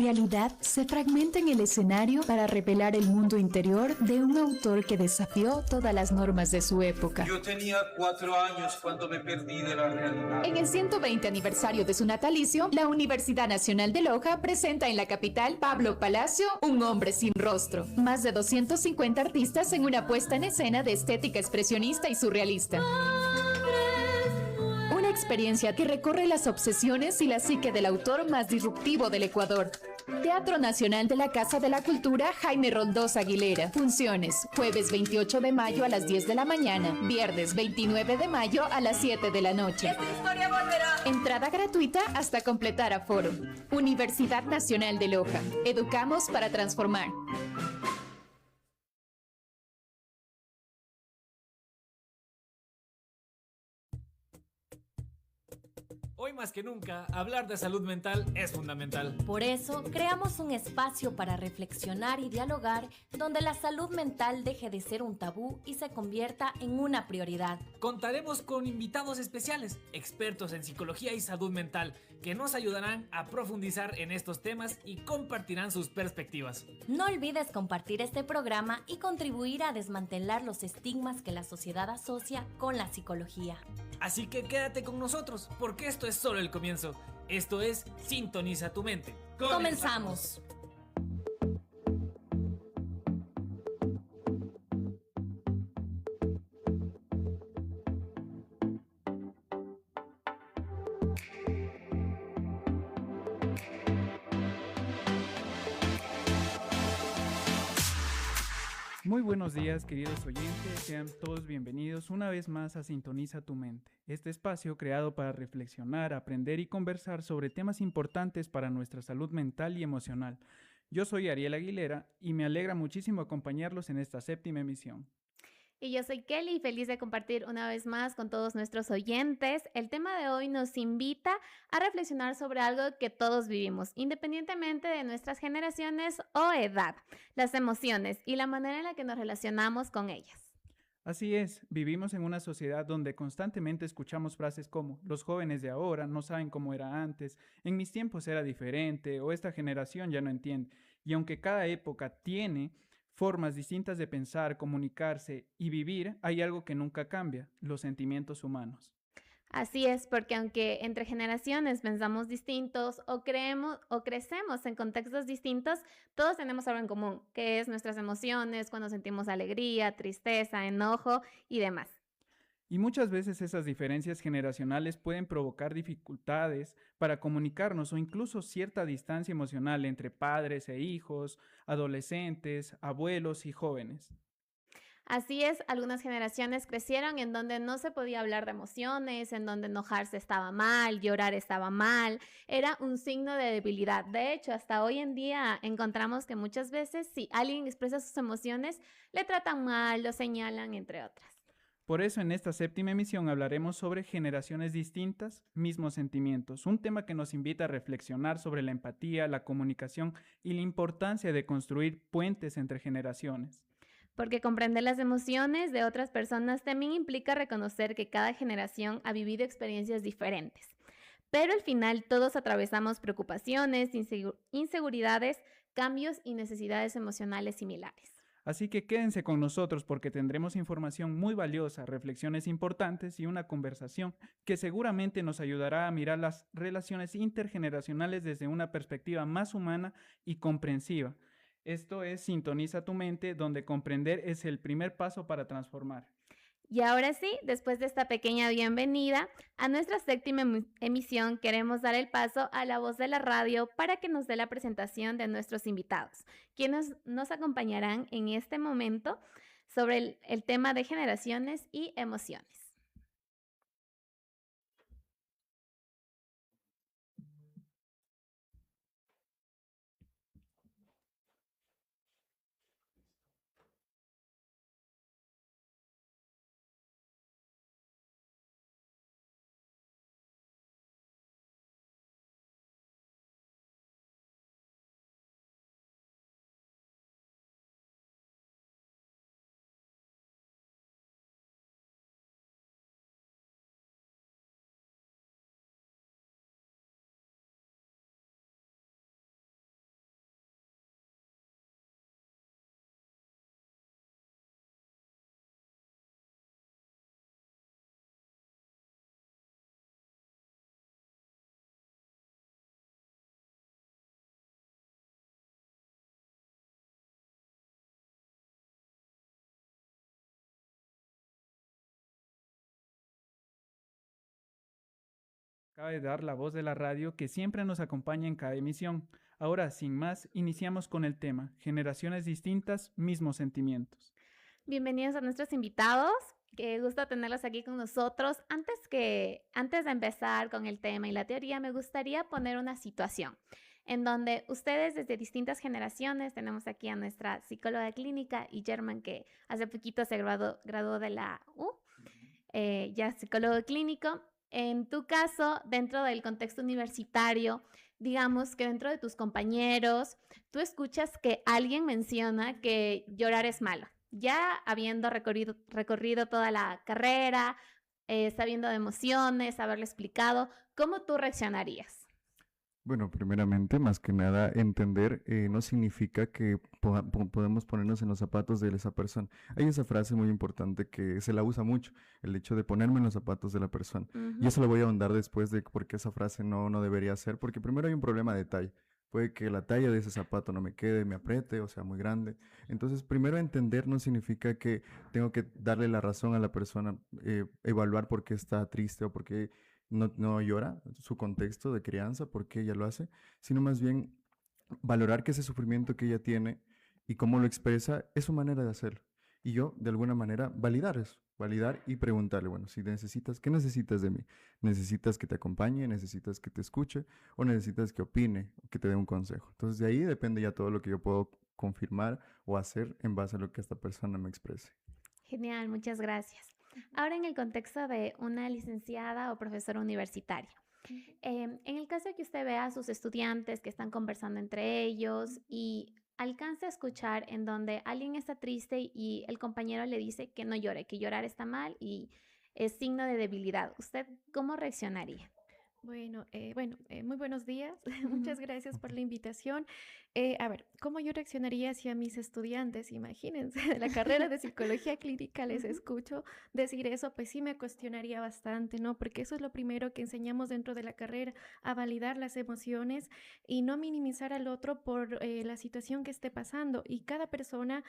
realidad se fragmenta en el escenario para revelar el mundo interior de un autor que desafió todas las normas de su época. Yo tenía 4 años cuando me perdí de la realidad. En el 120 aniversario de su natalicio, la Universidad Nacional de Loja presenta en la capital Pablo Palacio, Un hombre sin rostro. Más de 250 artistas en una puesta en escena de estética expresionista y surrealista. Una experiencia que recorre las obsesiones y la psique del autor más disruptivo del Ecuador. Teatro Nacional de la Casa de la Cultura Jaime Roldós Aguilera. Funciones, jueves 28 de mayo a las 10 de la mañana, viernes 29 de mayo a las 7 de la noche. Esta historia volverá. Entrada gratuita hasta completar aforo. Universidad Nacional de Loja. Educamos para transformar. Hoy más que nunca, hablar de salud mental es fundamental. Por eso, creamos un espacio para reflexionar y dialogar donde la salud mental deje de ser un tabú y se convierta en una prioridad. Contaremos con invitados especiales, expertos en psicología y salud mental, que nos ayudarán a profundizar en estos temas y compartirán sus perspectivas. No olvides compartir este programa y contribuir a desmantelar los estigmas que la sociedad asocia con la psicología. Así que quédate con nosotros, porque esto es solo el comienzo. Esto es Sintoniza tu mente. ¡Comenzamos! Muy buenos días, queridos oyentes, sean todos bienvenidos una vez más a Sintoniza tu mente, este espacio creado para reflexionar, aprender y conversar sobre temas importantes para nuestra salud mental y emocional. Yo soy Ariel Aguilera y me alegra muchísimo acompañarlos en esta 7ª emisión. Y yo soy Kelly, feliz de compartir una vez más con todos nuestros oyentes. El tema de hoy nos invita a reflexionar sobre algo que todos vivimos, independientemente de nuestras generaciones o edad, las emociones y la manera en la que nos relacionamos con ellas. Así es, vivimos en una sociedad donde constantemente escuchamos frases como los jóvenes de ahora no saben cómo era antes, en mis tiempos era diferente o esta generación ya no entiende. Y aunque cada época tiene formas distintas de pensar, comunicarse y vivir, hay algo que nunca cambia, los sentimientos humanos. Así es, porque aunque entre generaciones pensamos distintos o creemos o crecemos en contextos distintos, todos tenemos algo en común, que es nuestras emociones, cuando sentimos alegría, tristeza, enojo y demás. Y muchas veces esas diferencias generacionales pueden provocar dificultades para comunicarnos o incluso cierta distancia emocional entre padres e hijos, adolescentes, abuelos y jóvenes. Así es, algunas generaciones crecieron en donde no se podía hablar de emociones, en donde enojarse estaba mal, llorar estaba mal, era un signo de debilidad. De hecho, hasta hoy en día encontramos que muchas veces si alguien expresa sus emociones, le tratan mal, lo señalan, entre otras. Por eso en esta 7ª emisión hablaremos sobre generaciones distintas, mismos sentimientos, un tema que nos invita a reflexionar sobre la empatía, la comunicación y la importancia de construir puentes entre generaciones. Porque comprender las emociones de otras personas también implica reconocer que cada generación ha vivido experiencias diferentes. Pero al final todos atravesamos preocupaciones, inseguridades, cambios y necesidades emocionales similares. Así que quédense con nosotros porque tendremos información muy valiosa, reflexiones importantes y una conversación que seguramente nos ayudará a mirar las relaciones intergeneracionales desde una perspectiva más humana y comprensiva. Esto es Sintoniza tu mente, donde comprender es el primer paso para transformar. Y ahora sí, después de esta pequeña bienvenida a nuestra 7ª emisión, queremos dar el paso a la voz de la radio para que nos dé la presentación de nuestros invitados, quienes nos acompañarán en este momento sobre el tema de generaciones y emociones. Cabe dar la voz de la radio que siempre nos acompaña en cada emisión. Ahora, sin más, iniciamos con el tema, generaciones distintas, mismos sentimientos. Bienvenidos a nuestros invitados. Qué gusto tenerlos aquí con nosotros. Antes de empezar con el tema y la teoría, me gustaría poner una situación en donde ustedes desde distintas generaciones, tenemos aquí a nuestra psicóloga clínica y German, que hace poquito se graduó de la U, ya psicólogo clínico. En tu caso, dentro del contexto universitario, digamos que dentro de tus compañeros, tú escuchas que alguien menciona que llorar es malo. Ya habiendo recorrido toda la carrera, sabiendo de emociones, haberlo explicado, ¿cómo tú reaccionarías? Bueno, primeramente, más que nada, entender no significa que podemos ponernos en los zapatos de esa persona. Hay esa frase muy importante que se la usa mucho, el hecho de ponerme en los zapatos de la persona. Y eso lo voy a ahondar después de por qué esa frase no debería ser, porque primero hay un problema de talla. Puede que la talla de ese zapato no me quede, me apriete o sea muy grande. Entonces, primero entender no significa que tengo que darle la razón a la persona, evaluar por qué está triste o por qué no llora, su contexto de crianza, por qué ella lo hace, sino más bien valorar que ese sufrimiento que ella tiene y cómo lo expresa es su manera de hacerlo. Y yo, de alguna manera, validar eso, validar y preguntarle, bueno, si necesitas, ¿qué necesitas de mí? ¿Necesitas que te acompañe? ¿Necesitas que te escuche? ¿O necesitas que opine? ¿Que te dé un consejo? Entonces, de ahí depende ya todo lo que yo puedo confirmar o hacer en base a lo que esta persona me exprese. Genial, muchas gracias. Ahora en el contexto de una licenciada o profesora universitaria. En el caso de que usted vea a sus estudiantes que están conversando entre ellos y alcance a escuchar en donde alguien está triste y el compañero le dice que no llore, que llorar está mal y es signo de debilidad, ¿usted cómo reaccionaría? Bueno, muy buenos días. Muchas gracias por la invitación. A ver, ¿cómo yo reaccionaría si a mis estudiantes, imagínense, de la carrera de psicología clínica les escucho decir eso? Pues sí me cuestionaría bastante, ¿no? Porque eso es lo primero que enseñamos dentro de la carrera, a validar las emociones y no minimizar al otro por la situación que esté pasando. Y cada persona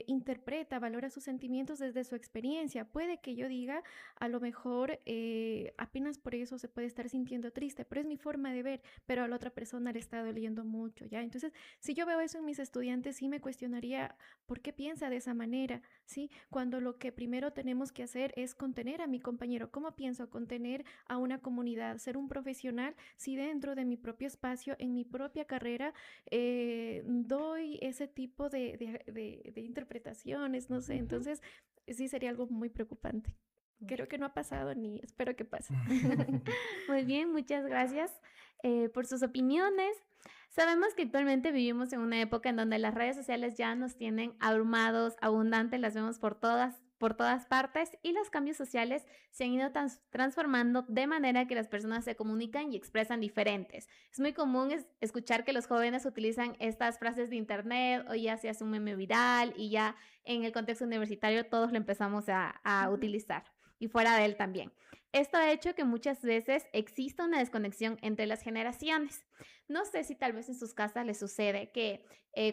interpreta, valora sus sentimientos desde su experiencia. Puede que yo diga, a lo mejor apenas por eso se puede estar sintiendo triste, pero es mi forma de ver, pero a la otra persona le está doliendo mucho, ¿ya? Entonces, si yo veo eso en mis estudiantes, sí me cuestionaría por qué piensa de esa manera, ¿sí? Cuando lo que primero tenemos que hacer es contener a mi compañero. ¿Cómo pienso contener a una comunidad? Ser un profesional, si dentro de mi propio espacio, en mi propia carrera, doy ese tipo de interpretaciones, no sé, entonces sí sería algo muy preocupante. Creo que no ha pasado ni espero que pase. Muy bien, muchas gracias por sus opiniones. Sabemos que actualmente vivimos en una época en donde las redes sociales ya nos tienen abrumados, abundantes, las vemos por todas partes y los cambios sociales se han ido transformando de manera que las personas se comunican y expresan diferentes. Es muy común escuchar que los jóvenes utilizan estas frases de internet o ya se hace un meme viral y ya en el contexto universitario todos lo empezamos a utilizar. Y fuera de él también. Esto ha hecho que muchas veces exista una desconexión entre las generaciones. No sé si tal vez en sus casas les sucede que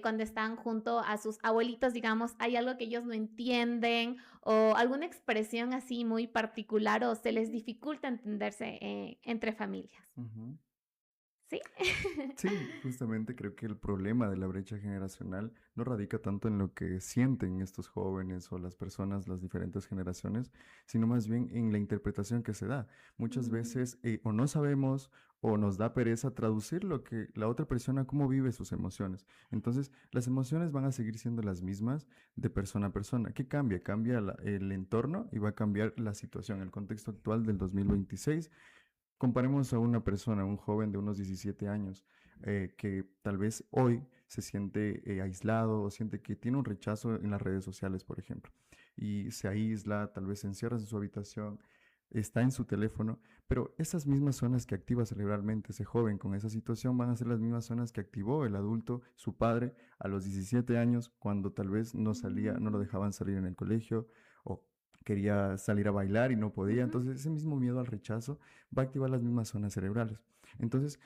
cuando están junto a sus abuelitos, digamos, hay algo que ellos no entienden o alguna expresión así muy particular o se les dificulta entenderse entre familias. Uh-huh. ¿Sí? Sí, justamente creo que el problema de la brecha generacional no radica tanto en lo que sienten estos jóvenes o las personas, las diferentes generaciones, sino más bien en la interpretación que se da. Muchas veces o no sabemos o nos da pereza traducir lo que la otra persona, cómo vive sus emociones. Entonces, las emociones van a seguir siendo las mismas de persona a persona. ¿Qué cambia? Cambia el entorno y va a cambiar la situación, el contexto actual del 2026. Comparemos a una persona, un joven de unos 17 años, que tal vez hoy se siente aislado o siente que tiene un rechazo en las redes sociales, por ejemplo, y se aísla, tal vez se encierra en su habitación, está en su teléfono, pero esas mismas zonas que activa cerebralmente ese joven con esa situación van a ser las mismas zonas que activó el adulto, su padre, a los 17 años, cuando tal vez no lo dejaban salir en el colegio o quería salir a bailar y no podía. Entonces ese mismo miedo al rechazo va a activar las mismas zonas cerebrales. Entonces,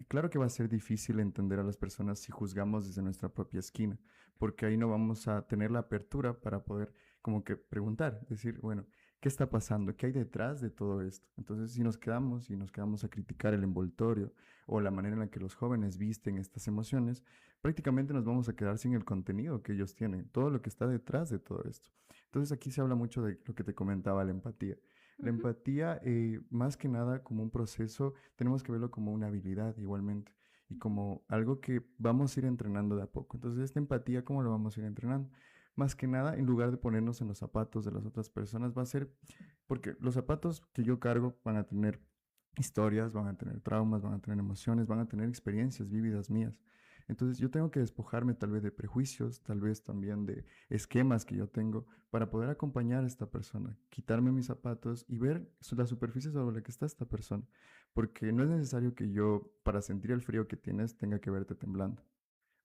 claro que va a ser difícil entender a las personas si juzgamos desde nuestra propia esquina, porque ahí no vamos a tener la apertura para poder como que preguntar, decir, bueno, ¿qué está pasando? ¿Qué hay detrás de todo esto? Entonces, si nos quedamos a criticar el envoltorio o la manera en la que los jóvenes visten estas emociones, prácticamente nos vamos a quedar sin el contenido que ellos tienen, todo lo que está detrás de todo esto. Entonces, aquí se habla mucho de lo que te comentaba, la empatía. La empatía, más que nada, como un proceso, tenemos que verlo como una habilidad igualmente y como algo que vamos a ir entrenando de a poco. Entonces, esta empatía, ¿cómo lo vamos a ir entrenando? Más que nada, en lugar de ponernos en los zapatos de las otras personas, va a ser, porque los zapatos que yo cargo van a tener historias, van a tener traumas, van a tener emociones, van a tener experiencias vívidas mías. Entonces yo tengo que despojarme tal vez de prejuicios, tal vez también de esquemas que yo tengo para poder acompañar a esta persona, quitarme mis zapatos y ver la superficie sobre la que está esta persona. Porque no es necesario que yo, para sentir el frío que tienes, tenga que verte temblando.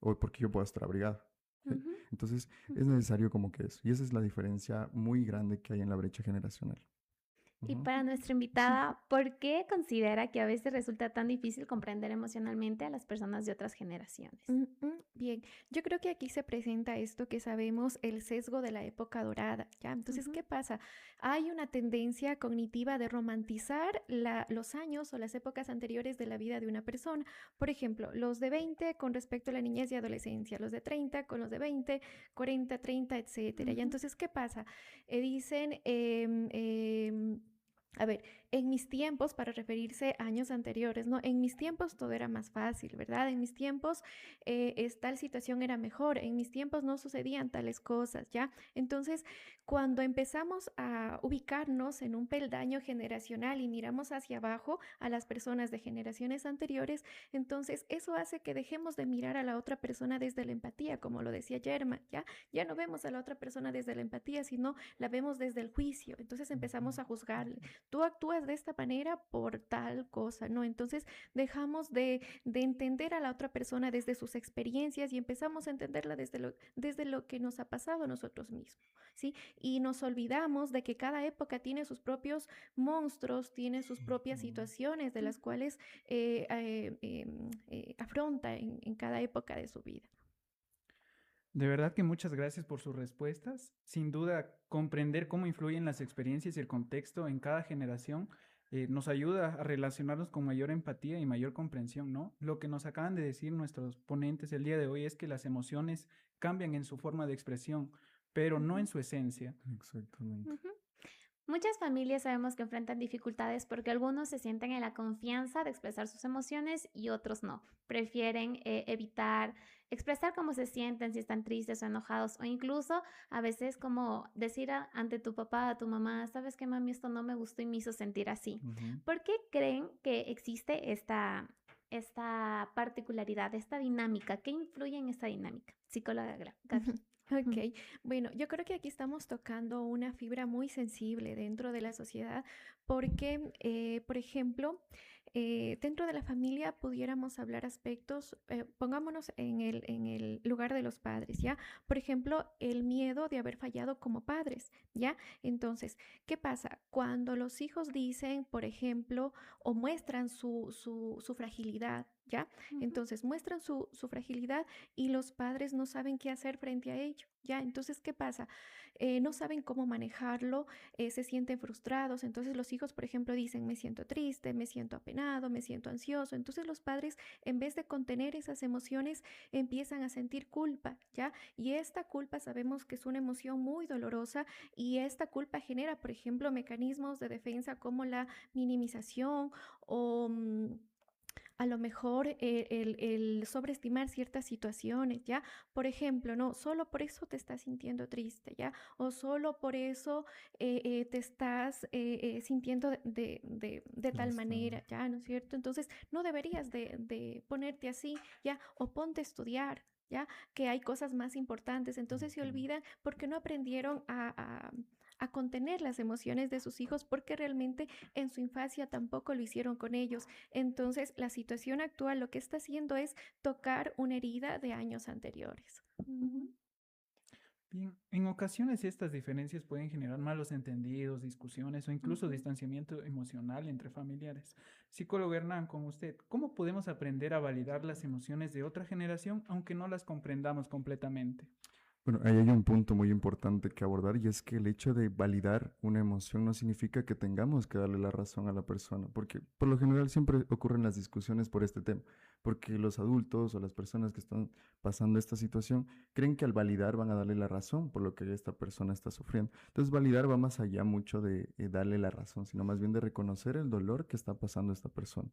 O porque yo pueda estar abrigado. ¿Sí? Entonces es necesario como que eso. Y esa es la diferencia muy grande que hay en la brecha generacional. Y para nuestra invitada, ¿por qué considera que a veces resulta tan difícil comprender emocionalmente a las personas de otras generaciones? Bien, yo creo que aquí se presenta esto que sabemos, el sesgo de la época dorada, ¿ya? Entonces, ¿qué pasa? Hay una tendencia cognitiva de romantizar los años o las épocas anteriores de la vida de una persona. Por ejemplo, los de 20 con respecto a la niñez y adolescencia, los de 30 con los de 20, 40, 30, etcétera. ¿Ya? Entonces, ¿qué pasa? Dicen... a ver, en mis tiempos, para referirse a años anteriores, ¿no? En mis tiempos todo era más fácil, ¿verdad? En mis tiempos tal situación era mejor, en mis tiempos no sucedían tales cosas, ¿ya? Entonces, cuando empezamos a ubicarnos en un peldaño generacional y miramos hacia abajo a las personas de generaciones anteriores, entonces eso hace que dejemos de mirar a la otra persona desde la empatía, como lo decía Yerma, ¿ya? Ya no vemos a la otra persona desde la empatía, sino la vemos desde el juicio. Entonces empezamos a juzgarle. Tú actúas de esta manera por tal cosa, ¿no? Entonces dejamos de entender a la otra persona desde sus experiencias y empezamos a entenderla desde lo que nos ha pasado a nosotros mismos, ¿sí? Y nos olvidamos de que cada época tiene sus propios monstruos, tiene sus propias situaciones de las cuales afronta en cada época de su vida. De verdad que muchas gracias por sus respuestas. Sin duda, comprender cómo influyen las experiencias y el contexto en cada generación nos ayuda a relacionarnos con mayor empatía y mayor comprensión, ¿no? Lo que nos acaban de decir nuestros ponentes el día de hoy es que las emociones cambian en su forma de expresión, pero no en su esencia. Exactamente. Muchas familias sabemos que enfrentan dificultades porque algunos se sienten en la confianza de expresar sus emociones y otros no. Prefieren evitar expresar cómo se sienten, si están tristes o enojados, o incluso a veces como decir ante tu papá, a tu mamá, ¿sabes qué, mami? Esto no me gustó y me hizo sentir así. ¿Por qué creen que existe esta particularidad, esta dinámica? ¿Qué influye en esta dinámica? Psicóloga Gaby. Ok, bueno, yo creo que aquí estamos tocando una fibra muy sensible dentro de la sociedad porque, por ejemplo, dentro de la familia pudiéramos hablar aspectos, pongámonos en el lugar de los padres, ¿ya? Por ejemplo, el miedo de haber fallado como padres, ¿ya? Entonces, ¿qué pasa? Cuando los hijos dicen, por ejemplo, o muestran su fragilidad, ¿ya? Entonces muestran su fragilidad y los padres no saben qué hacer frente a ello, ¿ya? Entonces, ¿qué pasa? No saben cómo manejarlo, se sienten frustrados. Entonces los hijos, por ejemplo, dicen, me siento triste, me siento apenado, me siento ansioso. Entonces los padres, en vez de contener esas emociones, empiezan a sentir culpa, ¿ya? Y esta culpa sabemos que es una emoción muy dolorosa y esta culpa genera, por ejemplo, mecanismos de defensa como la minimización o... a lo mejor el sobreestimar ciertas situaciones, ¿ya? Por ejemplo, no, solo por eso te estás sintiendo triste, ¿ya? O solo por eso te estás sintiendo de tal manera, ¿ya? ¿No es cierto? Entonces, no deberías de ponerte así, ¿ya? O ponte a estudiar, ¿ya? Que hay cosas más importantes. Entonces se olvidan porque no aprendieron a contener las emociones de sus hijos porque realmente en su infancia tampoco lo hicieron con ellos. Entonces, la situación actual lo que está haciendo es tocar una herida de años anteriores. Bien, en ocasiones estas diferencias pueden generar malos entendidos, discusiones o incluso distanciamiento emocional entre familiares. Psicólogo Hernán, con usted, ¿cómo podemos aprender a validar las emociones de otra generación aunque no las comprendamos completamente? Bueno, ahí hay un punto muy importante que abordar y es que el hecho de validar una emoción no significa que tengamos que darle la razón a la persona, porque por lo general siempre ocurren las discusiones por este tema, porque los adultos o las personas que están pasando esta situación creen que al validar van a darle la razón por lo que esta persona está sufriendo. Entonces, validar va más allá mucho de darle la razón, sino más bien de reconocer el dolor que está pasando esta persona.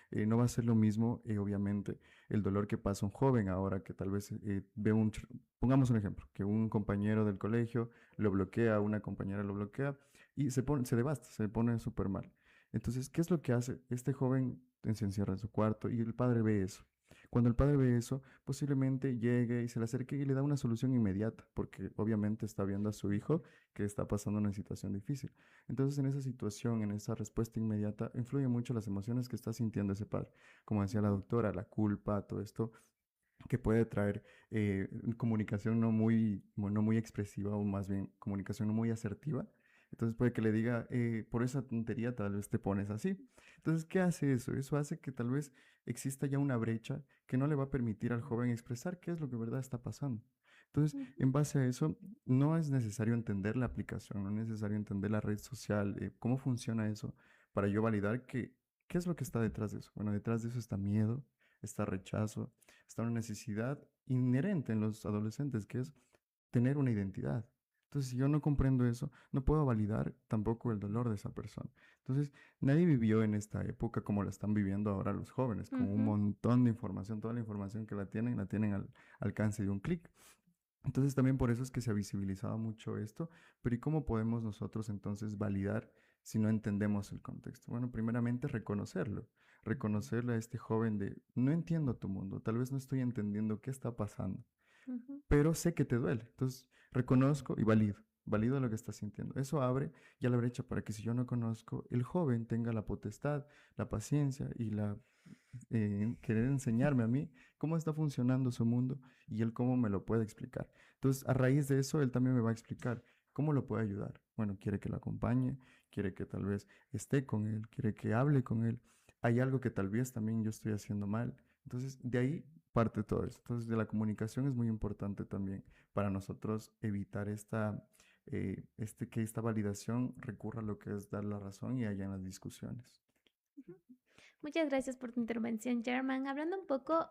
No va a ser lo mismo, obviamente, el dolor que pasa un joven ahora que tal vez ve pongamos un ejemplo, que un compañero del colegio lo bloquea, una compañera lo bloquea y se devasta, se pone súper mal. Entonces, ¿qué es lo que hace? Este joven se encierra en su cuarto y el padre ve eso. Cuando el padre ve eso, posiblemente llegue y se le acerque y le da una solución inmediata, porque obviamente está viendo a su hijo que está pasando una situación difícil. Entonces, en esa situación, en esa respuesta inmediata, influye mucho las emociones que está sintiendo ese padre. Como decía la doctora, la culpa, todo esto que puede traer comunicación no muy expresiva o más bien comunicación no muy asertiva. Entonces puede que le diga, por esa tontería tal vez te pones así. Entonces, ¿qué hace eso? Eso hace que tal vez exista ya una brecha que no le va a permitir al joven expresar qué es lo que de verdad está pasando. Entonces, en base a eso, no es necesario entender la aplicación, no es necesario entender la red social, cómo funciona eso, para yo validar qué es lo que está detrás de eso. Bueno, detrás de eso está miedo, está rechazo, está una necesidad inherente en los adolescentes, que es tener una identidad. Entonces, si yo no comprendo eso, no puedo validar tampoco el dolor de esa persona. Entonces, nadie vivió en esta época como la están viviendo ahora los jóvenes, con un montón de información, toda la información que la tienen al alcance de un clic. Entonces, también por eso es que se ha visibilizado mucho esto. Pero ¿y cómo podemos nosotros entonces validar si no entendemos el contexto? Bueno, primeramente reconocerle a este joven de, no entiendo tu mundo, tal vez no estoy entendiendo qué está pasando, pero sé que te duele. Entonces, reconozco y valido lo que estás sintiendo. Eso abre ya la brecha para que si yo no conozco, el joven tenga la potestad, la paciencia y la querer enseñarme a mí cómo está funcionando su mundo y él cómo me lo puede explicar. Entonces, a raíz de eso, él también me va a explicar cómo lo puede ayudar. Bueno, quiere que lo acompañe, quiere que tal vez esté con él, quiere que hable con él. Hay algo que tal vez también yo estoy haciendo mal. Entonces, de ahí parte todo eso. Entonces, de la comunicación es muy importante también para nosotros evitar que esta validación recurra a lo que es dar la razón y allá en las discusiones. Muchas gracias por tu intervención, German. Hablando un poco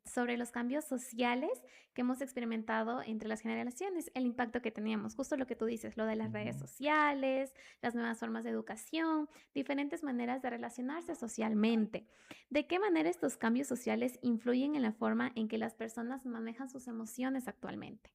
sobre los cambios sociales que hemos experimentado entre las generaciones, el impacto que teníamos, justo lo que tú dices, lo de las redes sociales, las nuevas formas de educación, diferentes maneras de relacionarse socialmente. ¿De qué manera estos cambios sociales influyen en la forma en que las personas manejan sus emociones actualmente?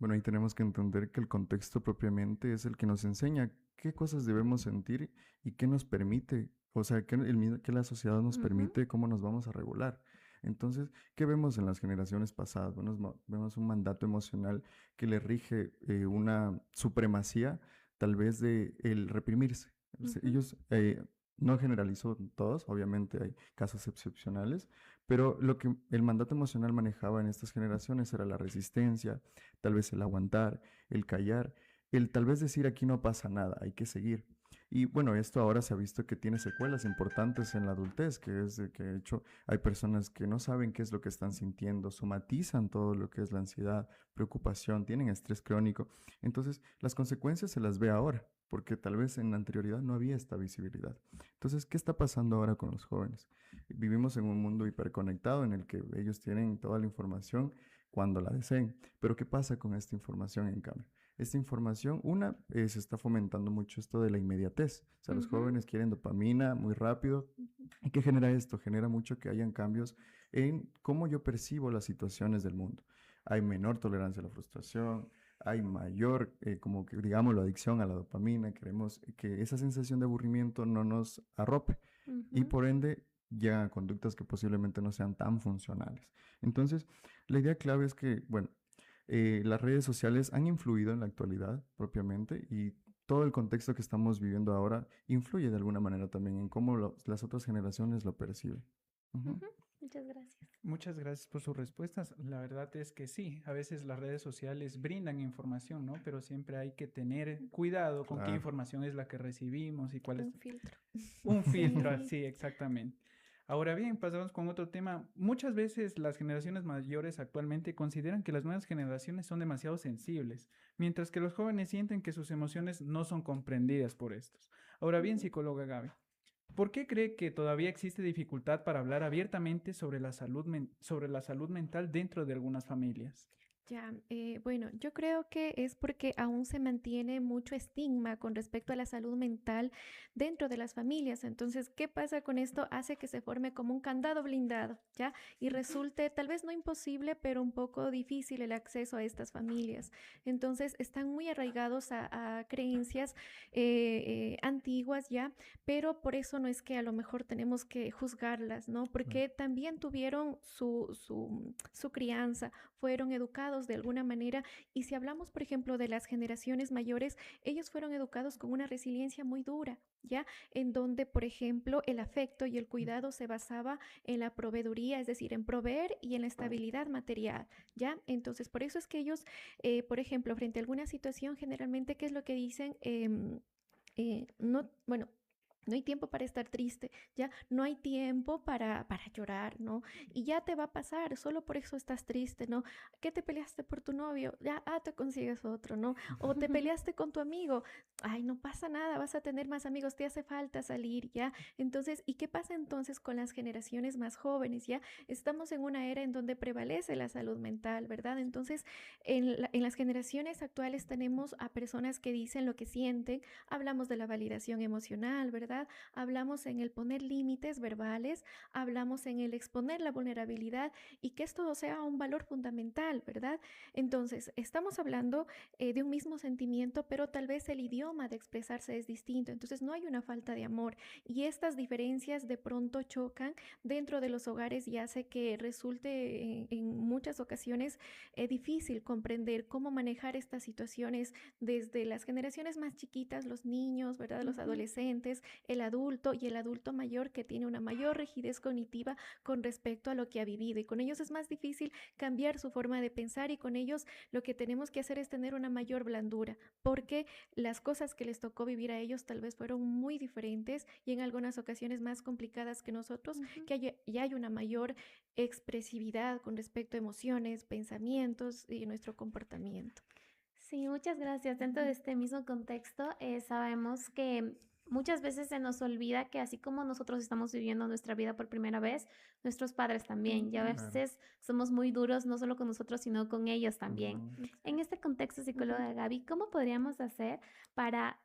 Bueno, ahí tenemos que entender que el contexto propiamente es el que nos enseña qué cosas debemos sentir y qué nos permite, o sea, que la sociedad nos permite, cómo nos vamos a regular. Entonces, ¿qué vemos en las generaciones pasadas? Bueno, vemos un mandato emocional que le rige una supremacía, tal vez de el reprimirse. Ellos, no generalizo todos, obviamente hay casos excepcionales, pero lo que el mandato emocional manejaba en estas generaciones era la resistencia, tal vez el aguantar, el callar, el tal vez decir aquí no pasa nada, hay que seguir. Y bueno, esto ahora se ha visto que tiene secuelas importantes en la adultez, que es de que de hecho hay personas que no saben qué es lo que están sintiendo, somatizan todo lo que es la ansiedad, preocupación, tienen estrés crónico. Entonces, las consecuencias se las ve ahora, porque tal vez en la anterioridad no había esta visibilidad. Entonces, ¿qué está pasando ahora con los jóvenes? Vivimos en un mundo hiperconectado en el que ellos tienen toda la información cuando la deseen, pero ¿qué pasa con esta información en cambio? Esta información, se está fomentando mucho esto de la inmediatez. O sea, los jóvenes quieren dopamina muy rápido. ¿Y qué genera esto? Genera mucho que hayan cambios en cómo yo percibo las situaciones del mundo. Hay menor tolerancia a la frustración, hay mayor, como que digamos, la adicción a la dopamina. Queremos que esa sensación de aburrimiento no nos arrope y por ende llegan a conductas que posiblemente no sean tan funcionales. Entonces, la idea clave es que, bueno, las redes sociales han influido en la actualidad propiamente y todo el contexto que estamos viviendo ahora influye de alguna manera también en cómo las otras generaciones lo perciben. Muchas gracias. Muchas gracias por sus respuestas. La verdad es que sí, a veces las redes sociales brindan información, ¿no? Pero siempre hay que tener cuidado con qué información es la que recibimos y cuál es... Un filtro. Un filtro, sí, exactamente. Ahora bien, pasamos con otro tema. Muchas veces las generaciones mayores actualmente consideran que las nuevas generaciones son demasiado sensibles, mientras que los jóvenes sienten que sus emociones no son comprendidas por estos. Ahora bien, psicóloga Gaby, ¿por qué cree que todavía existe dificultad para hablar abiertamente sobre sobre la salud mental dentro de algunas familias? Ya, bueno, yo creo que es porque aún se mantiene mucho estigma con respecto a la salud mental dentro de las familias. Entonces, ¿qué pasa con esto? Hace que se forme como un candado blindado, ¿ya? Y resulte tal vez no imposible, pero un poco difícil el acceso a estas familias. Entonces, están muy arraigados a creencias antiguas, ¿ya? Pero por eso no es que a lo mejor tenemos que juzgarlas, ¿no? Porque también tuvieron su crianza, fueron educados de alguna manera, y si hablamos, por ejemplo, de las generaciones mayores, ellos fueron educados con una resiliencia muy dura, ¿ya? En donde, por ejemplo, el afecto y el cuidado se basaba en la proveeduría, es decir, en proveer y en la estabilidad material, ¿ya? Entonces, por eso es que ellos, por ejemplo, frente a alguna situación, generalmente, ¿qué es lo que dicen? No, bueno, no hay tiempo para estar triste, ya no hay tiempo para llorar, ¿no? Y ya te va a pasar, solo por eso estás triste, ¿no? ¿Qué te peleaste por tu novio? Ya, te consigues otro, ¿no? O te peleaste con tu amigo, ay, no pasa nada, vas a tener más amigos, te hace falta salir, ¿ya? Entonces, ¿y qué pasa entonces con las generaciones más jóvenes, ya? Estamos en una era en donde prevalece la salud mental, ¿verdad? Entonces, en las generaciones actuales tenemos a personas que dicen lo que sienten, hablamos de la validación emocional, ¿verdad? Hablamos en el poner límites verbales, hablamos en el exponer la vulnerabilidad y que esto sea un valor fundamental, ¿verdad? Entonces, estamos hablando de un mismo sentimiento, pero tal vez el idioma de expresarse es distinto, entonces no hay una falta de amor y estas diferencias de pronto chocan dentro de los hogares y hace que resulte en muchas ocasiones difícil comprender cómo manejar estas situaciones desde las generaciones más chiquitas, los niños, ¿verdad? Los adolescentes, el adulto y el adulto mayor que tiene una mayor rigidez cognitiva con respecto a lo que ha vivido y con ellos es más difícil cambiar su forma de pensar y con ellos lo que tenemos que hacer es tener una mayor blandura porque las cosas que les tocó vivir a ellos tal vez fueron muy diferentes y en algunas ocasiones más complicadas que nosotros, que hay una mayor expresividad con respecto a emociones, pensamientos y nuestro comportamiento. Sí, muchas gracias. Dentro de este mismo contexto, sabemos que muchas veces se nos olvida que así como nosotros estamos viviendo nuestra vida por primera vez, nuestros padres también. Y a veces somos muy duros, no solo con nosotros, sino con ellos también. En este contexto, psicóloga Gaby, ¿cómo podríamos hacer para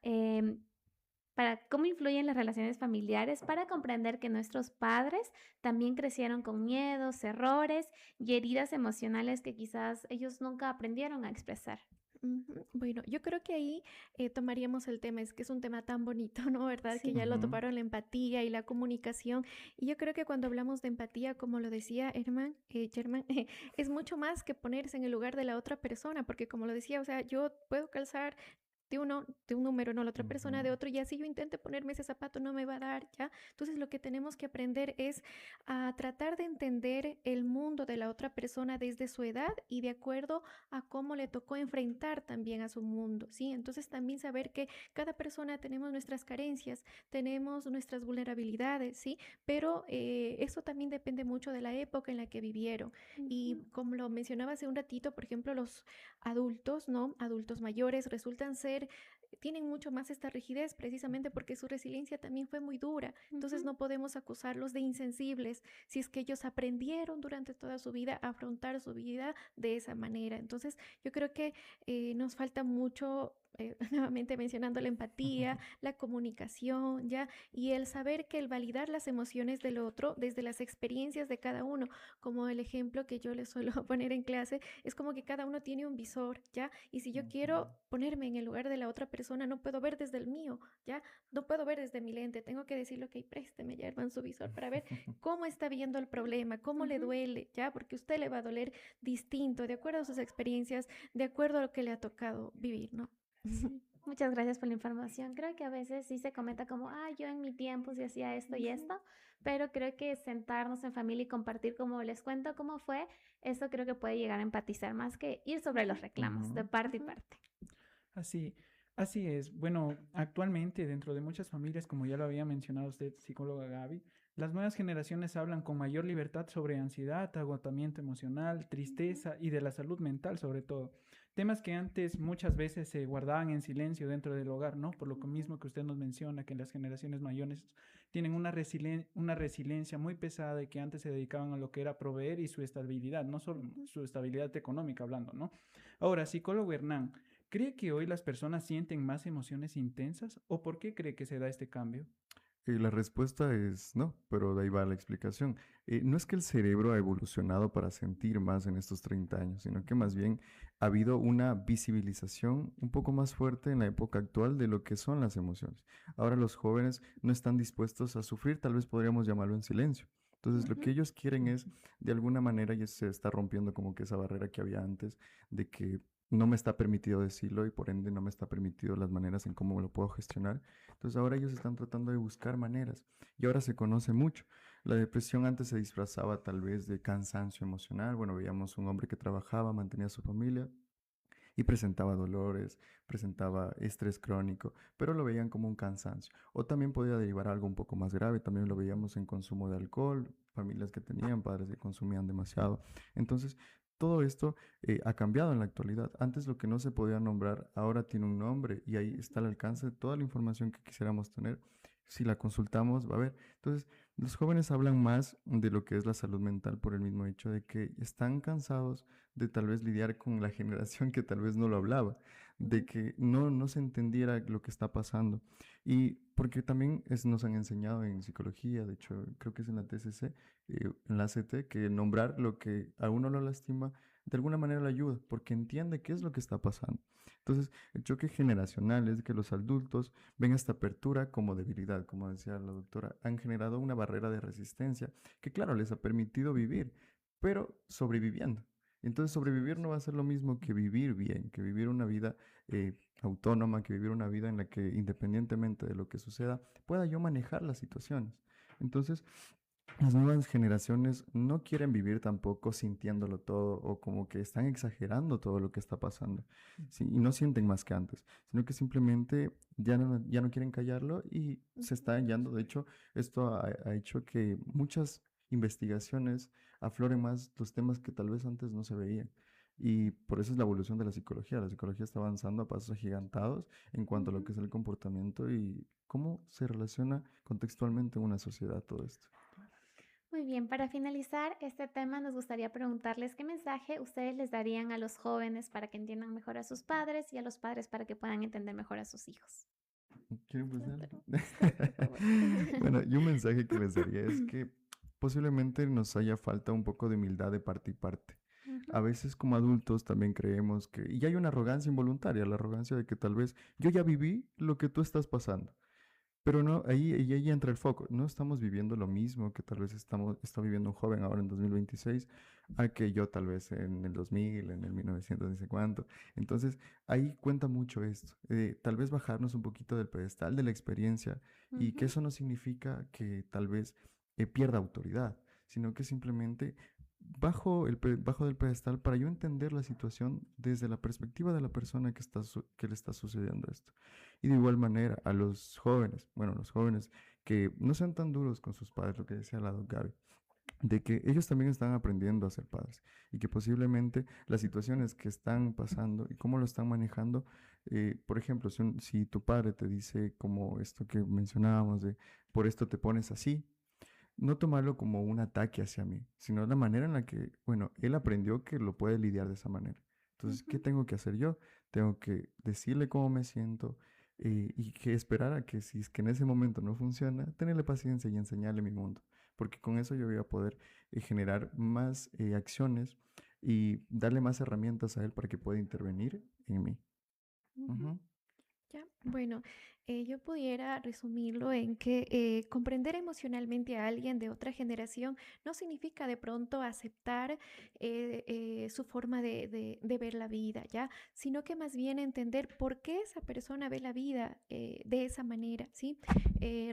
cómo influyen las relaciones familiares para comprender que nuestros padres también crecieron con miedos, errores y heridas emocionales que quizás ellos nunca aprendieron a expresar? Bueno, yo creo que ahí tomaríamos el tema, es que es un tema tan bonito, ¿no? ¿Verdad? Que ya lo toparon la empatía y la comunicación. Y yo creo que cuando hablamos de empatía, como lo decía Germán, es mucho más que ponerse en el lugar de la otra persona, porque como lo decía, o sea, yo puedo calzar de un número, no la otra persona de otro, y así yo intente ponerme ese zapato, no me va a dar, ¿ya? Entonces lo que tenemos que aprender es a tratar de entender el mundo de la otra persona desde su edad y de acuerdo a cómo le tocó enfrentar también a su mundo, ¿sí? Entonces también saber que cada persona tenemos nuestras carencias, tenemos nuestras vulnerabilidades, ¿sí? Pero eso también depende mucho de la época en la que vivieron. Y como lo mencionaba hace un ratito, por ejemplo, los adultos, ¿no? Adultos mayores resultan tienen mucho más esta rigidez precisamente porque su resiliencia también fue muy dura. Entonces no podemos acusarlos de insensibles si es que ellos aprendieron durante toda su vida a afrontar su vida de esa manera. Entonces yo creo que nos falta mucho, nuevamente mencionando la empatía, la comunicación, ¿ya? Y el saber que el validar las emociones del otro desde las experiencias de cada uno, como el ejemplo que yo les suelo poner en clase, es como que cada uno tiene un visor, ¿ya? Y si yo quiero ponerme en el lugar de la otra persona, no puedo ver desde el mío, ¿ya? No puedo ver desde mi lente, tengo que decirle, ok, présteme ya, hermano, su visor para ver cómo está viendo el problema, cómo le duele, ¿ya? Porque a usted le va a doler distinto, de acuerdo a sus experiencias, de acuerdo a lo que le ha tocado vivir, ¿no? Sí. Muchas gracias por la información. Creo que a veces sí se comenta como, yo en mi tiempo sí hacía esto y esto, pero creo que sentarnos en familia y compartir como les cuento cómo fue, eso creo que puede llegar a empatizar más que ir sobre los reclamos de parte y parte. Así es. Bueno, actualmente dentro de muchas familias, como ya lo había mencionado usted, psicóloga Gaby, Las nuevas generaciones hablan con mayor libertad sobre ansiedad, agotamiento emocional, tristeza y de la salud mental sobre todo. Temas que antes muchas veces se guardaban en silencio dentro del hogar, ¿no? Por lo mismo que usted nos menciona, que las generaciones mayores tienen una resiliencia muy pesada y que antes se dedicaban a lo que era proveer y su estabilidad, no solo su estabilidad económica hablando, ¿no? Ahora, psicólogo Hernán, ¿cree que hoy las personas sienten más emociones intensas o por qué cree que se da este cambio? La respuesta es no, pero de ahí va la explicación. No es que el cerebro ha evolucionado para sentir más en estos 30 años, sino que más bien ha habido una visibilización un poco más fuerte en la época actual de lo que son las emociones. Ahora los jóvenes no están dispuestos a sufrir, tal vez podríamos llamarlo en silencio. Entonces, lo que ellos quieren es, de alguna manera, y se está rompiendo como que esa barrera que había antes, de que no me está permitido decirlo y por ende no me está permitido las maneras en cómo lo puedo gestionar. Entonces ahora ellos están tratando de buscar maneras y ahora se conoce mucho. La depresión antes se disfrazaba tal vez de cansancio emocional. Bueno, veíamos un hombre que trabajaba, mantenía a su familia y presentaba dolores, presentaba estrés crónico, pero lo veían como un cansancio. O también podía derivar a algo un poco más grave, también lo veíamos en consumo de alcohol, familias que tenían padres que consumían demasiado. Entonces, todo esto ha cambiado en la actualidad. Antes lo que no se podía nombrar, ahora tiene un nombre y ahí está al alcance de toda la información que quisiéramos tener. Si la consultamos, va a ver. Entonces, los jóvenes hablan más de lo que es la salud mental por el mismo hecho de que están cansados de tal vez lidiar con la generación que tal vez no lo hablaba, de que no se entendiera lo que está pasando. Y porque también nos han enseñado en psicología, de hecho, creo que es en la TCC, en la ACT, que nombrar lo que a uno lo lastima, de alguna manera le ayuda, porque entiende qué es lo que está pasando. Entonces, el choque generacional es que los adultos ven esta apertura como debilidad, como decía la doctora, han generado una barrera de resistencia que, claro, les ha permitido vivir, pero sobreviviendo. Entonces, sobrevivir no va a ser lo mismo que vivir bien, que vivir una vida autónoma, que vivir una vida en la que, independientemente de lo que suceda, pueda yo manejar las situaciones. Entonces, las nuevas generaciones no quieren vivir tampoco sintiéndolo todo o como que están exagerando todo lo que está pasando, ¿sí? Y no sienten más que antes, sino que simplemente ya no quieren callarlo y se está hallando. De hecho, esto ha hecho que muchas investigaciones afloren más los temas que tal vez antes no se veían. Y por eso es la evolución de la psicología. La psicología está avanzando a pasos agigantados en cuanto a lo que es el comportamiento y cómo se relaciona contextualmente en una sociedad todo esto. Muy bien, para finalizar este tema nos gustaría preguntarles qué mensaje ustedes les darían a los jóvenes para que entiendan mejor a sus padres y a los padres para que puedan entender mejor a sus hijos. ¿Quiero empezar? Claro, usted, por favor. Bueno, y un mensaje que les daría es que posiblemente nos haya falta un poco de humildad de parte y parte. A veces como adultos también creemos que, y hay una arrogancia involuntaria, la arrogancia de que tal vez yo ya viví lo que tú estás pasando. Pero no, ahí entra el foco. No estamos viviendo lo mismo que tal vez está viviendo un joven ahora en 2026, a que yo tal vez en el 2000, en el 1900, no sé cuánto. Entonces, ahí cuenta mucho esto. Tal vez bajarnos un poquito del pedestal de la experiencia y que eso no significa que tal vez pierda autoridad, sino que simplemente bajo del pedestal para yo entender la situación desde la perspectiva de la persona que le está sucediendo esto. Y de igual manera a los jóvenes que no sean tan duros con sus padres, lo que decía la doctora Gaby, de que ellos también están aprendiendo a ser padres y que posiblemente las situaciones que están pasando y cómo lo están manejando, por ejemplo, si tu padre te dice como esto que mencionábamos de por esto te pones así, no tomarlo como un ataque hacia mí, sino la manera en la que, bueno, él aprendió que lo puede lidiar de esa manera. Entonces, ¿qué tengo que hacer yo? Tengo que decirle cómo me siento y que esperar a que si es que en ese momento no funciona, tenerle paciencia y enseñarle mi mundo. Porque con eso yo voy a poder generar más acciones y darle más herramientas a él para que pueda intervenir en mí. Ya, bueno, yo pudiera resumirlo en que comprender emocionalmente a alguien de otra generación no significa de pronto aceptar su forma de ver la vida, ¿ya? Sino que más bien entender por qué esa persona ve la vida de esa manera, ¿sí?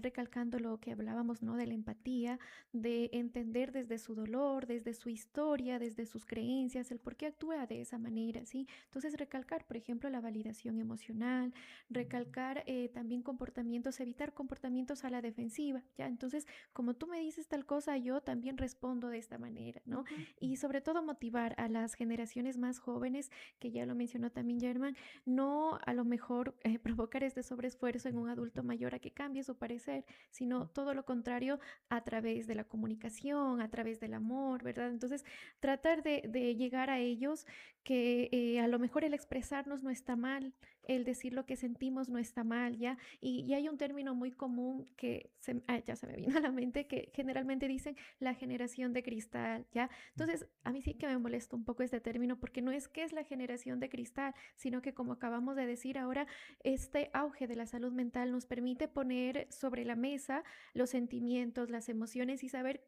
Recalcando lo que hablábamos, ¿no? De la empatía, de entender desde su dolor, desde su historia, desde sus creencias, el por qué actúa de esa manera, ¿sí? Entonces, recalcar, por ejemplo, la validación emocional, recalcar recalcar también comportamientos, evitar comportamientos a la defensiva, ¿ya? Entonces, como tú me dices tal cosa, yo también respondo de esta manera, ¿no? Y sobre todo motivar a las generaciones más jóvenes, que ya lo mencionó también Germán, no a lo mejor provocar este sobreesfuerzo en un adulto mayor a que cambie su parecer, sino todo lo contrario a través de la comunicación, a través del amor, ¿verdad? Entonces, tratar de llegar a ellos que a lo mejor el expresarnos no está mal, el decir lo que sentimos no está mal, ¿ya? Y hay un término muy común que ya se me vino a la mente, que generalmente dicen la generación de cristal, ¿ya? Entonces, a mí sí que me molesta un poco este término porque no es que es la generación de cristal, sino que como acabamos de decir ahora, este auge de la salud mental nos permite poner sobre la mesa los sentimientos, las emociones y saber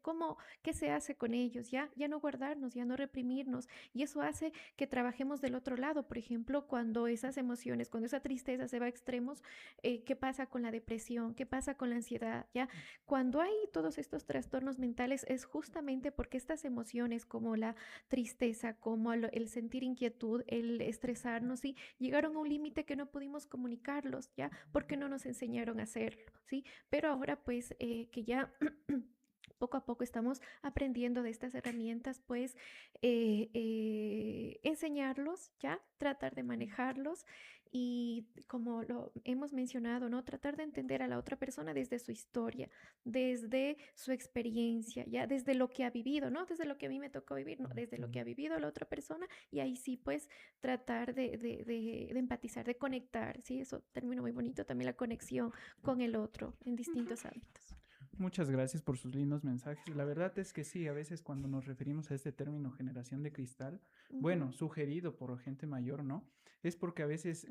qué se hace con ellos, ¿ya? Ya no guardarnos, ya no reprimirnos. Y eso hace que trabajemos del otro lado. Por ejemplo, cuando esas emociones, cuando esa tristeza se va a extremos, ¿qué pasa con la depresión? ¿Qué pasa con la ansiedad? ¿Ya? Cuando hay todos estos trastornos mentales es justamente porque estas emociones como la tristeza, como el sentir inquietud, el estresarnos, ¿sí? Llegaron a un límite que no pudimos comunicarlos, ¿ya? Porque no nos enseñaron a hacerlo, ¿sí? Pero ahora pues que ya... poco a poco estamos aprendiendo de estas herramientas, pues enseñarlos, ¿ya? Tratar de manejarlos y como lo hemos mencionado, ¿no? Tratar de entender a la otra persona desde su historia, desde su experiencia, ¿ya? Desde lo que ha vivido, ¿no? Desde lo que a mí me tocó vivir, no, desde lo que ha vivido la otra persona y ahí sí, pues, tratar de empatizar, de conectar, ¿sí? Eso término muy bonito, también la conexión con el otro en distintos ámbitos. Muchas gracias por sus lindos mensajes. La verdad es que sí, a veces cuando nos referimos a este término generación de cristal, bueno, sugerido por gente mayor, ¿no? Es porque a veces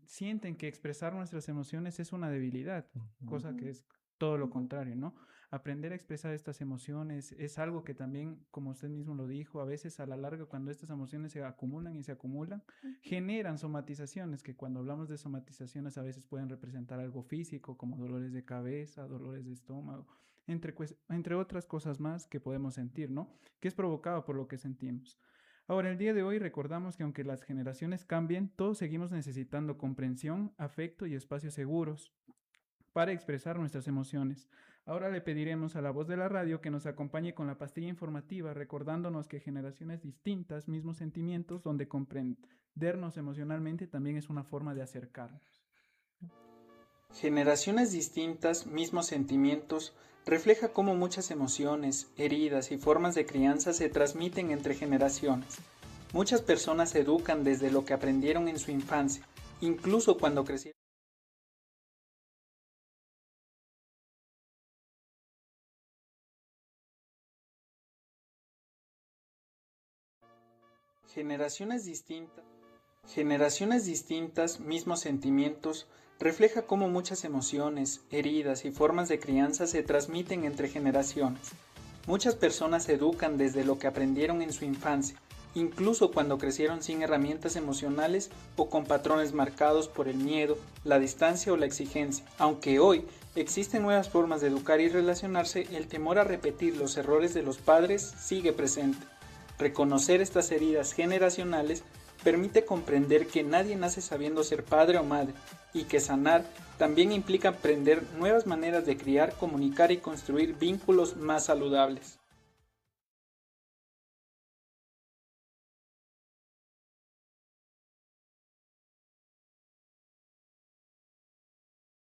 sienten que expresar nuestras emociones es una debilidad, cosa que es todo lo contrario, ¿no? Aprender a expresar estas emociones es algo que también, como usted mismo lo dijo, a veces a la larga cuando estas emociones se acumulan y se acumulan, generan somatizaciones, que cuando hablamos de somatizaciones a veces pueden representar algo físico, como dolores de cabeza, dolores de estómago, entre otras cosas más que podemos sentir, ¿no? Que es provocado por lo que sentimos. Ahora, el día de hoy recordamos que aunque las generaciones cambien, todos seguimos necesitando comprensión, afecto y espacios seguros para expresar nuestras emociones. Ahora le pediremos a la voz de la radio que nos acompañe con la pastilla informativa, recordándonos que generaciones distintas, mismos sentimientos, donde comprendernos emocionalmente también es una forma de acercarnos. Generaciones distintas, mismos sentimientos, refleja cómo muchas emociones, heridas y formas de crianza se transmiten entre generaciones. Muchas personas se educan desde lo que aprendieron en su infancia, incluso cuando crecieron. Generaciones distintas, mismos sentimientos, refleja cómo muchas emociones, heridas y formas de crianza se transmiten entre generaciones. Muchas personas se educan desde lo que aprendieron en su infancia, incluso cuando crecieron sin herramientas emocionales o con patrones marcados por el miedo, la distancia o la exigencia. Aunque hoy existen nuevas formas de educar y relacionarse, el temor a repetir los errores de los padres sigue presente. Reconocer estas heridas generacionales permite comprender que nadie nace sabiendo ser padre o madre, y que sanar también implica aprender nuevas maneras de criar, comunicar y construir vínculos más saludables.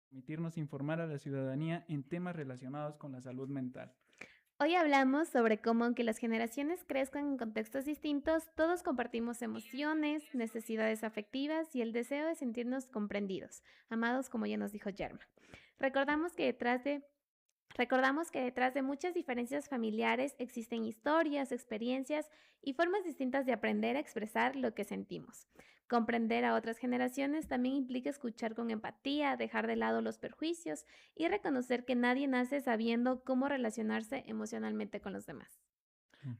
Permitirnos informar a la ciudadanía en temas relacionados con la salud mental. Hoy hablamos sobre cómo aunque las generaciones crezcan en contextos distintos, todos compartimos emociones, necesidades afectivas y el deseo de sentirnos comprendidos, amados como ya nos dijo Germán. Recordamos que detrás de muchas diferencias familiares existen historias, experiencias y formas distintas de aprender a expresar lo que sentimos. Comprender a otras generaciones también implica escuchar con empatía, dejar de lado los perjuicios y reconocer que nadie nace sabiendo cómo relacionarse emocionalmente con los demás.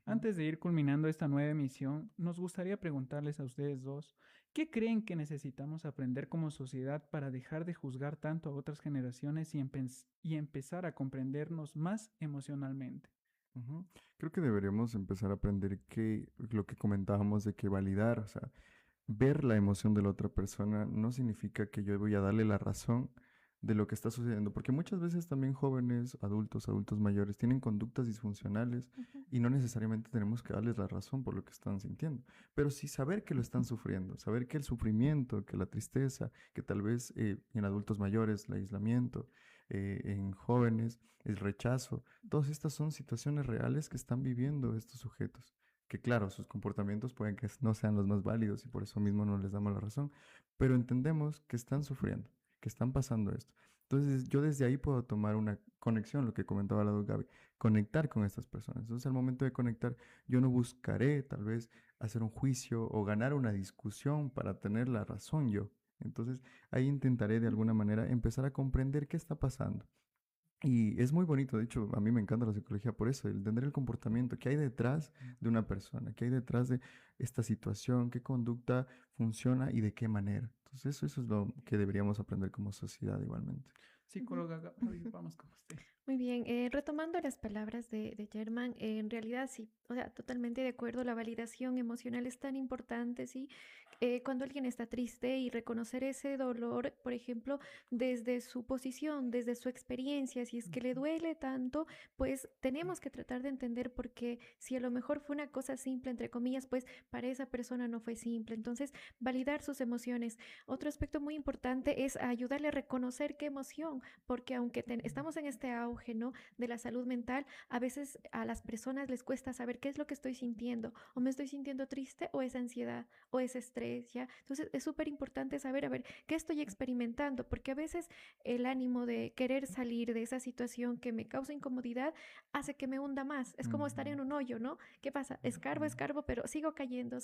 Antes de ir culminando esta nueva emisión, nos gustaría preguntarles a ustedes dos, ¿qué creen que necesitamos aprender como sociedad para dejar de juzgar tanto a otras generaciones y empezar a comprendernos más emocionalmente? Creo que deberíamos empezar a aprender que lo que comentábamos de que validar, o sea, ver la emoción de la otra persona no significa que yo voy a darle la razón de lo que está sucediendo, porque muchas veces también jóvenes, adultos mayores tienen conductas disfuncionales y no necesariamente tenemos que darles la razón por lo que están sintiendo, pero sí saber que lo están sufriendo, saber que el sufrimiento, que la tristeza, que tal vez en adultos mayores el aislamiento, en jóvenes el rechazo, todas estas son situaciones reales que están viviendo estos sujetos, que claro, sus comportamientos pueden que no sean los más válidos y por eso mismo no les damos la razón, pero entendemos que están sufriendo, que están pasando esto. Entonces yo desde ahí puedo tomar una conexión, lo que comentaba la doctora Gaby, conectar con estas personas. Entonces al momento de conectar yo no buscaré tal vez hacer un juicio o ganar una discusión para tener la razón yo. Entonces ahí intentaré de alguna manera empezar a comprender qué está pasando. Y es muy bonito, de hecho, a mí me encanta la psicología por eso, el entender el comportamiento, qué hay detrás de una persona, qué hay detrás de esta situación, qué conducta funciona y de qué manera. Entonces eso es lo que deberíamos aprender como sociedad igualmente. Psicóloga Gaby, vamos con usted. Muy bien, retomando las palabras de Germán, en realidad sí, o sea, totalmente de acuerdo, la validación emocional es tan importante, ¿sí? Cuando alguien está triste y reconocer ese dolor, por ejemplo, desde su posición, desde su experiencia, si es que le duele tanto, pues tenemos que tratar de entender por qué, si a lo mejor fue una cosa simple, entre comillas, pues para esa persona no fue simple, entonces validar sus emociones. Otro aspecto muy importante es ayudarle a reconocer qué emoción, porque aunque estamos en este auge, ¿no?, de la salud mental, a veces a las personas les cuesta saber qué es lo que estoy sintiendo, o me estoy sintiendo triste, o es ansiedad, o es estrés, ¿ya? Entonces es súper importante saber, a ver, qué estoy experimentando, porque a veces el ánimo de querer salir de esa situación que me causa incomodidad hace que me hunda más. Es como estar en un hoyo, ¿no? ¿Qué pasa? Escarbo, pero sigo cayendo,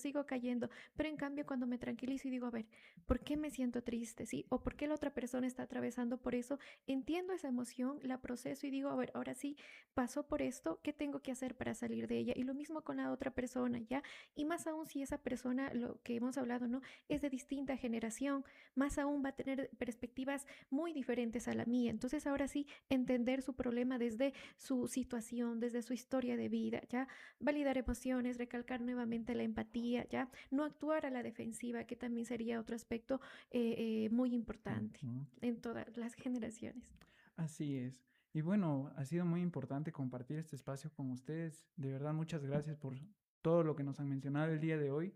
pero en cambio cuando me tranquilizo y digo, a ver, ¿por qué me siento triste? ¿Sí? ¿O por qué la otra persona está atravesando por eso? Entiendo esa emoción, la proceso y digo, a ver, ahora sí, pasó por esto, ¿qué tengo que hacer para salir de ella? Y lo mismo con la otra persona, ¿ya? Y más aún si esa persona, lo que hemos hablado, ¿no?, es de distinta generación, más aún va a tener perspectivas muy diferentes a la mía. Entonces ahora sí, entender su problema desde su situación, desde su historia de vida, ¿ya? Validar emociones, recalcar nuevamente la empatía, ¿ya? No actuar a la defensiva, que también sería otro aspecto muy importante en todas las generaciones. Así es. Y bueno, ha sido muy importante compartir este espacio con ustedes. De verdad, muchas gracias por todo lo que nos han mencionado el día de hoy.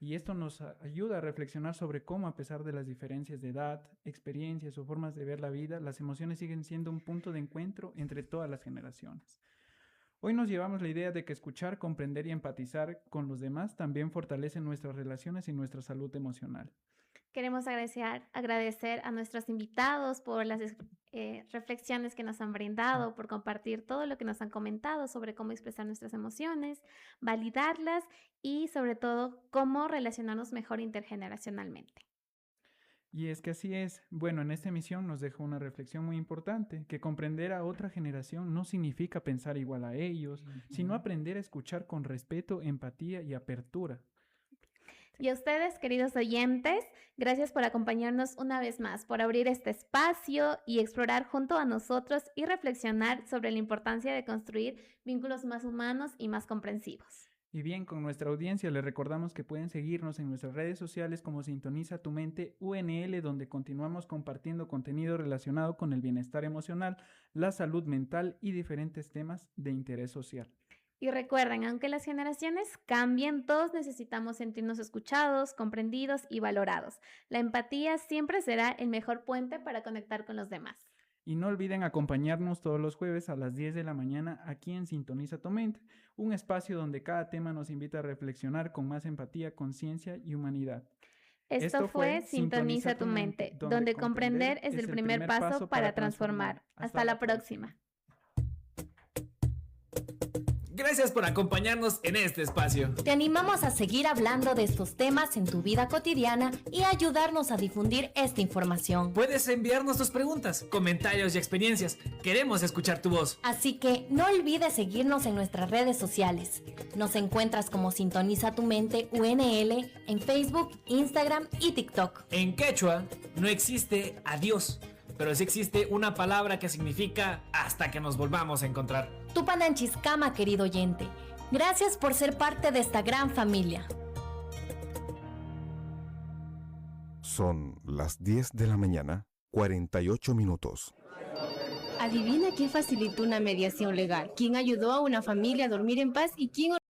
Y esto nos ayuda a reflexionar sobre cómo, a pesar de las diferencias de edad, experiencias o formas de ver la vida, las emociones siguen siendo un punto de encuentro entre todas las generaciones. Hoy nos llevamos la idea de que escuchar, comprender y empatizar con los demás también fortalece nuestras relaciones y nuestra salud emocional. Queremos agradecer a nuestros invitados por las reflexiones que nos han brindado, por compartir todo lo que nos han comentado sobre cómo expresar nuestras emociones, validarlas y sobre todo cómo relacionarnos mejor intergeneracionalmente. Y es que así es. Bueno, en esta emisión nos dejó una reflexión muy importante, que comprender a otra generación no significa pensar igual a ellos, sino aprender a escuchar con respeto, empatía y apertura. Y a ustedes, queridos oyentes, gracias por acompañarnos una vez más, por abrir este espacio y explorar junto a nosotros y reflexionar sobre la importancia de construir vínculos más humanos y más comprensivos. Y bien, con nuestra audiencia les recordamos que pueden seguirnos en nuestras redes sociales como Sintoniza tu Mente UNL, donde continuamos compartiendo contenido relacionado con el bienestar emocional, la salud mental y diferentes temas de interés social. Y recuerden, aunque las generaciones cambien, todos necesitamos sentirnos escuchados, comprendidos y valorados. La empatía siempre será el mejor puente para conectar con los demás. Y no olviden acompañarnos todos los jueves a las 10 de la mañana aquí en Sintoniza tu Mente, un espacio donde cada tema nos invita a reflexionar con más empatía, conciencia y humanidad. Esto fue Sintoniza tu Mente, donde comprender es el primer paso para transformar. Hasta la próxima. Gracias por acompañarnos en este espacio. Te animamos a seguir hablando de estos temas en tu vida cotidiana y a ayudarnos a difundir esta información. Puedes enviarnos tus preguntas, comentarios y experiencias. Queremos escuchar tu voz. Así que no olvides seguirnos en nuestras redes sociales. Nos encuentras como Sintoniza tu Mente UNL en Facebook, Instagram y TikTok. En quechua no existe adiós, pero sí existe una palabra que significa hasta que nos volvamos a encontrar. Tupananchiscama, querido oyente. Gracias por ser parte de esta gran familia. Son las 10 de la mañana, 48 minutos. Adivina quién facilitó una mediación legal, quién ayudó a una familia a dormir en paz y quién